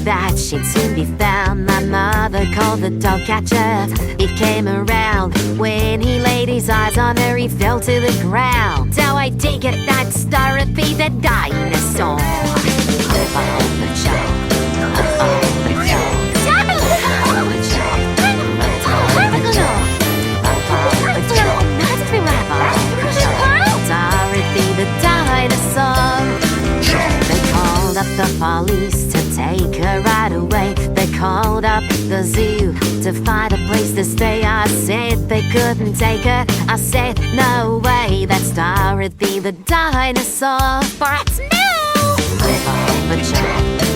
that she'd soon be found. My mother called the dog catcher. He came around. When he laid his eyes on her, he fell to the ground. So I take it that Dorothy the dinosaur. The police to take her right away. They called up the zoo to find a place to stay. I said they couldn't take her. I said no way. That's Dorothy the dinosaur. For it's new. Live on the job.